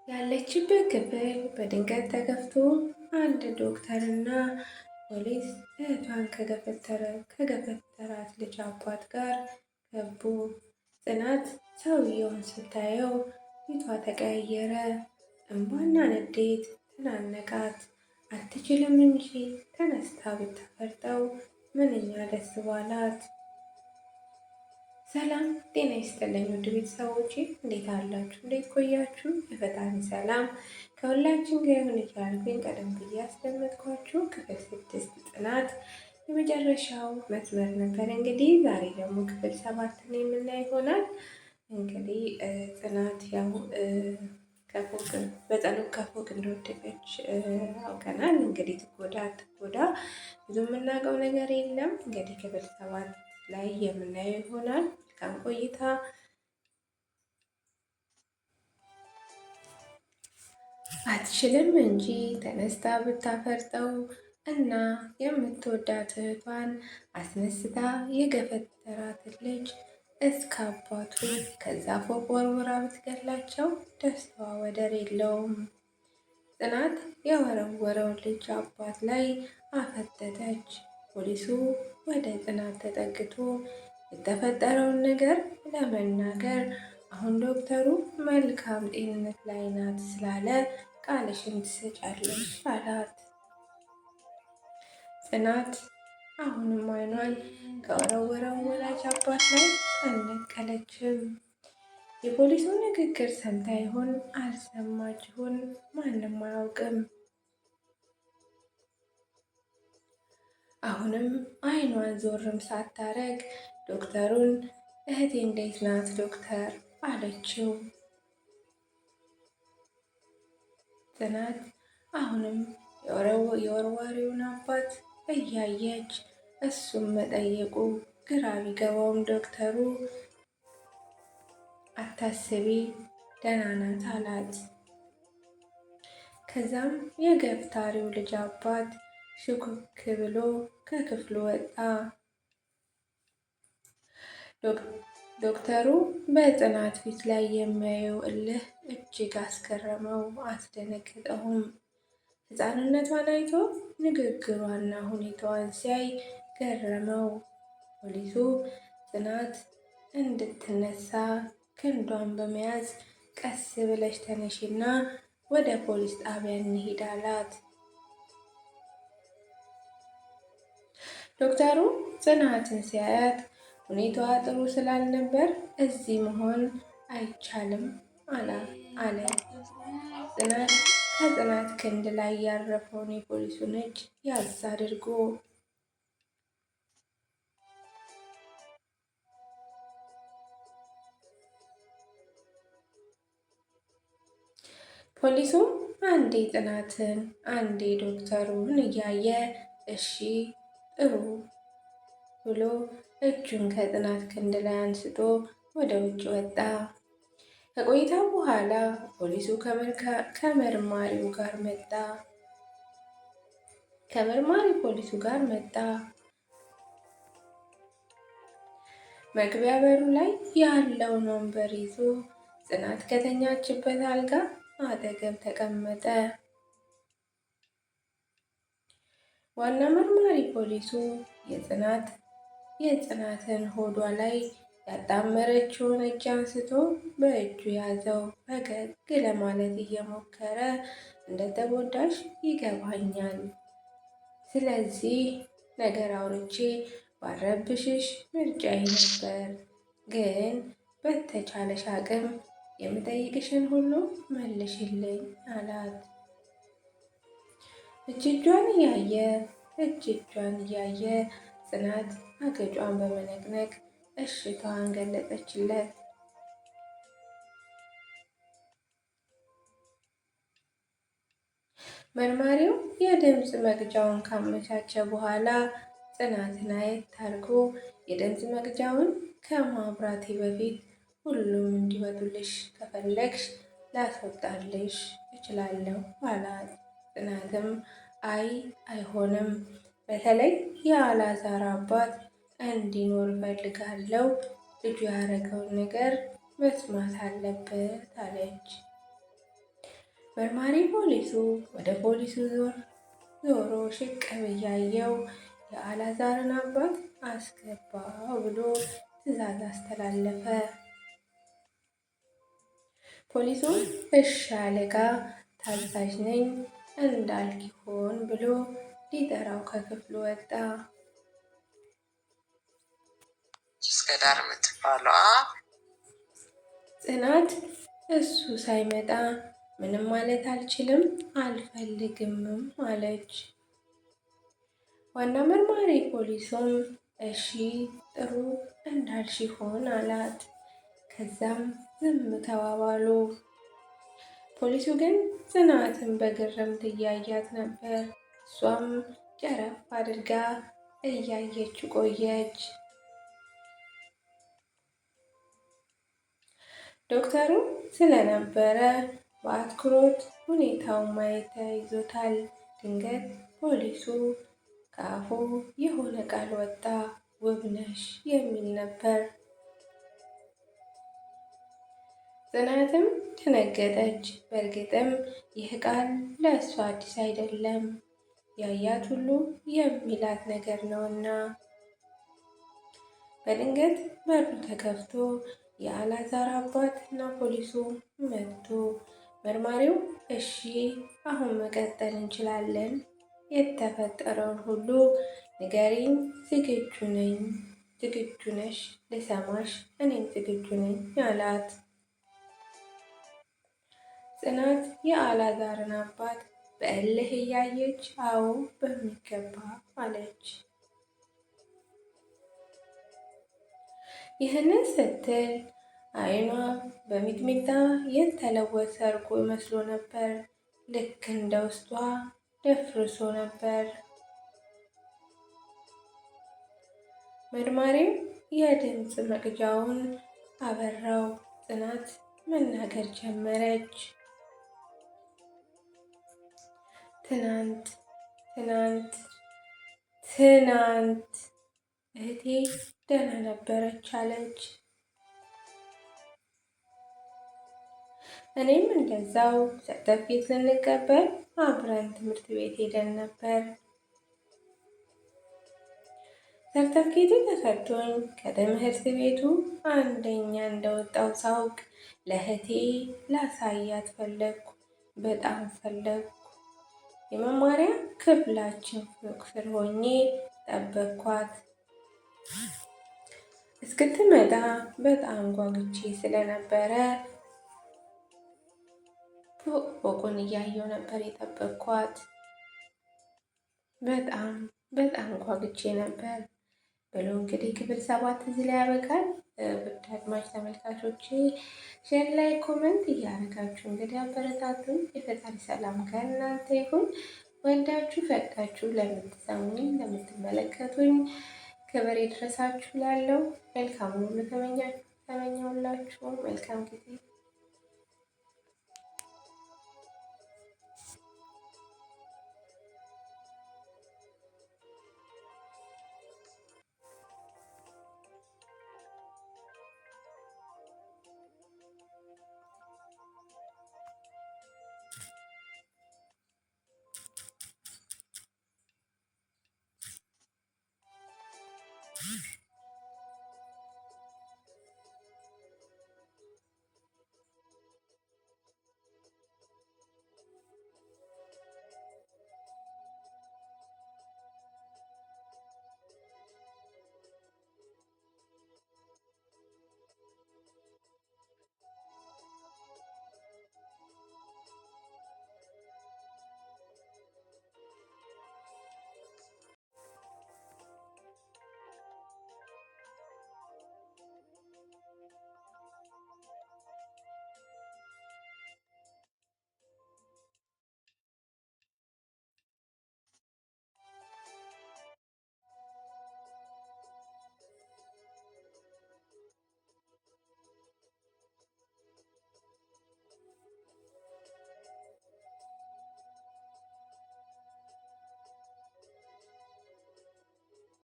ያለችበት ክፍል በድንገት ተከፍቶ አንድ ዶክተርና ፖሊስ እህቷን ከገፈተራት ልጅ አባት ጋር ገቡ። ጽናት ሰውየውን ስታየው ፊቷ ተቀያየረ። እንባና ንዴት ተናነቃት። አትችልም እንጂ ተነስታ ብታፈርጠው ምንኛ ደስ ባላት። ሰላም ጤና ይስጥልኝ ውድ ቤተሰቦቼ፣ እንዴት አላችሁ? እንዴት ቆያችሁ? የፈጣሪ ሰላም ከሁላችን ጋር ይሁን እያልኩኝ ቀደም ብዬ ያስደመጥኳችሁ ክፍል 6 ጽናት የመጨረሻው መስመር ነበር። እንግዲህ ዛሬ ደግሞ ክፍል 7 የምናይ ይሆናል። እንግዲህ ጽናት ያው በጸሎት ከፎቅ እንደወደቀች አውቀናል። እንግዲህ ትጎዳ ብዙ የምናውቀው ነገር የለም። እንግዲህ ክፍል 7 ላይ የምናየው ይሆናል። መልካም ቆይታ። አትችልም እንጂ ተነስታ ብታፈርጠው እና የምትወዳት እህቷን አስነስታ የገፈተራትን ልጅ እስከ አባቱ ከዛ ፎቅ ወርውራ ብትገላቸው ደስታዋ ወደር የለውም። ጽናት የወረወረውን ልጅ አባት ላይ አፈጠጠች። ፖሊሱ ወደ ጽናት ተጠግቶ የተፈጠረውን ነገር ለመናገር አሁን ዶክተሩ መልካም ጤንነት ላይ ናት ስላለ ቃልሽን ትሰጫለሽ አላት። ጽናት አሁንም አይኗን ከወረወረው ወላጅ አባት ላይ አልነቀለችም። የፖሊሱ ንግግር ሰምታ ይሆን አልሰማች ይሆን ማንም አያውቅም። አሁንም አይኗን ዞርም ሳታረግ ዶክተሩን እህቴ እንዴት ናት ዶክተር አለችው። ጽናት አሁንም የወርዋሪውን አባት እያየች እሱም መጠየቁ ግራ ቢገባውም ዶክተሩ አታስቢ ደህና ናት አላት። ከዛም የገፍታሪው ልጅ አባት ሽኩክ ብሎ ከክፍሉ ወጣ። ዶክተሩ በጽናት ፊት ላይ የሚያየው እልህ እጅግ አስገረመው፣ አስደነገጠውም። ሕፃንነቷን አይቶ ንግግሯና ሁኔታዋን ሲያይ ገረመው። ፖሊሱ ጽናት እንድትነሳ ክንዷን በመያዝ ቀስ ብለሽ ተነሺና ወደ ፖሊስ ጣቢያ እንሂድ አላት። ዶክተሩ ጽናትን ሲያያት ሁኔታዋ ጥሩ ስላልነበር እዚህ መሆን አይቻልም አለ። ከጽናት ክንድ ላይ ያረፈውን የፖሊሱን እጅ ያዝ አድርጎ ፖሊሱም አንዴ ጽናትን አንዴ ዶክተሩን እያየ እሺ ጥሩ ብሎ እጁን ከጽናት ክንድ ላይ አንስቶ ወደ ውጭ ወጣ። ከቆይታ በኋላ ፖሊሱ ከመርማሪው ጋር መጣ። መግቢያ በሩ ላይ ያለውን ወንበር ይዞ ጽናት ከተኛችበት አልጋ አጠገብ ተቀመጠ። ዋና መርማሪ ፖሊሱ የጽናትን ሆዷ ላይ ያጣመረችውን እጅ አንስቶ በእጁ ያዘው። ፈገግ ለማለት እየሞከረ እንደተጎዳሽ ይገባኛል፣ ስለዚህ ነገር አውርቼ ባረብሽሽ ምርጫዬ ነበር፣ ግን በተቻለሽ አቅም የምጠይቅሽን ሁሉ መልሽልኝ አላት። እጅ እጇን እያየ ጽናት አገጯን በመነቅነቅ እሽታዋን ገለጸችለት። መርማሪው የድምፅ መቅጃውን ካመቻቸ በኋላ ጽናትን አየት አድርጎ የድምፅ መቅጃውን ከማብራቴ በፊት ሁሉም እንዲወጡልሽ ከፈለግሽ ላስወጣልሽ እችላለሁ አላት። ጽናትም አይሆንም፣ በተለይ የአላዛር አባት እንዲኖር እፈልጋለሁ፣ ልጁ ያደረገውን ነገር መስማት አለበት አለች። መርማሪ ፖሊሱ ወደ ፖሊሱ ዞሮ ሽቅብ እያየው የአላዛርን አባት አስገባው ብሎ ትዕዛዝ አስተላለፈ። ፖሊሱም እሺ አለቃ ታዛዥ ነኝ እንዳልክ ይሆን ብሎ ሊጠራው ከክፍሉ ወጣ። እስከዳር የምትባለዋ ጽናት እሱ ሳይመጣ ምንም ማለት አልችልም አልፈልግምም አለች። ዋና መርማሪ ፖሊሱም እሺ ጥሩ እንዳልሽ ይሆን አላት። ከዛም ዝም ተባባሉ። ፖሊሱ ግን ጽናትን በግርምት እያያት ነበር። እሷም ጨረፍ አድርጋ እያየች ቆየች። ዶክተሩ ስለነበረ በአትኩሮት ሁኔታውን ማየት ተያይዞታል። ድንገት ፖሊሱ ከአፉ የሆነ ቃል ወጣ። ውብነሽ የሚል ነበር። ጽናትም ደነገጠች። በእርግጥም ይህ ቃል ለእሷ አዲስ አይደለም፣ ያያት ሁሉ የሚላት ነገር ነውና። በድንገት በሩ ተከፍቶ የአላዛር አባት እና ፖሊሱ መጡ። መርማሪው እሺ አሁን መቀጠል እንችላለን፣ የተፈጠረውን ሁሉ ንገሪኝ፣ ዝግጁ ነሽ ልሰማሽ፣ እኔም ዝግጁ ነኝ አላት። ጽናት የአላዛርን አባት በእልህ እያየች አዎ በሚገባ አለች። ይህንን ስትል አይኗ በሚጥሚጣ የተለወሰ እርጎ መስሎ ነበር። ልክ እንደ ውስጧ ደፍርሶ ነበር። መርማሪው የድምፅ መቅጃውን አበራው። ጽናት መናገር ጀመረች። ትናንት እህቴ ደህና ነበረች አለች። እኔም እንደዛው ሰርተፍኬት ልንቀበል አብረን ትምህርት ቤት ሄደን ነበር። ሰርተፍኬቱ ተሰጥቶኝ ከትምህርት ቤቱ አንደኛ እንደወጣው ሳውቅ ለእህቴ ላሳያት ፈለግኩ፣ በጣም ፈለግኩ። የመማሪያ ክፍላችን ፎቅ ስር ሆኜ ጠበቅኳት። እስክትመጣ በጣም ጓጉቼ ስለነበረ ፎቁን እያየው ነበር የጠበቅኳት። በጣም ጓጉቼ ነበር ብሎ እንግዲህ ክፍል 7 እዚህ ላይ ያበቃል። ውድ አድማጭ ተመልካቾቼ ሼር ላይ ኮመንት እያደረጋችሁ እንግዲህ አበረታቱን። የፈጣሪ ሰላም ከእናንተ ይሁን። ወዳችሁ ፈቅዳችሁ ለምትሰሙኝ ለምትመለከቱኝ ክብር ይድረሳችሁ። ላለው መልካም ሁሉ ተመኘሁላችሁ። መልካም ጊዜ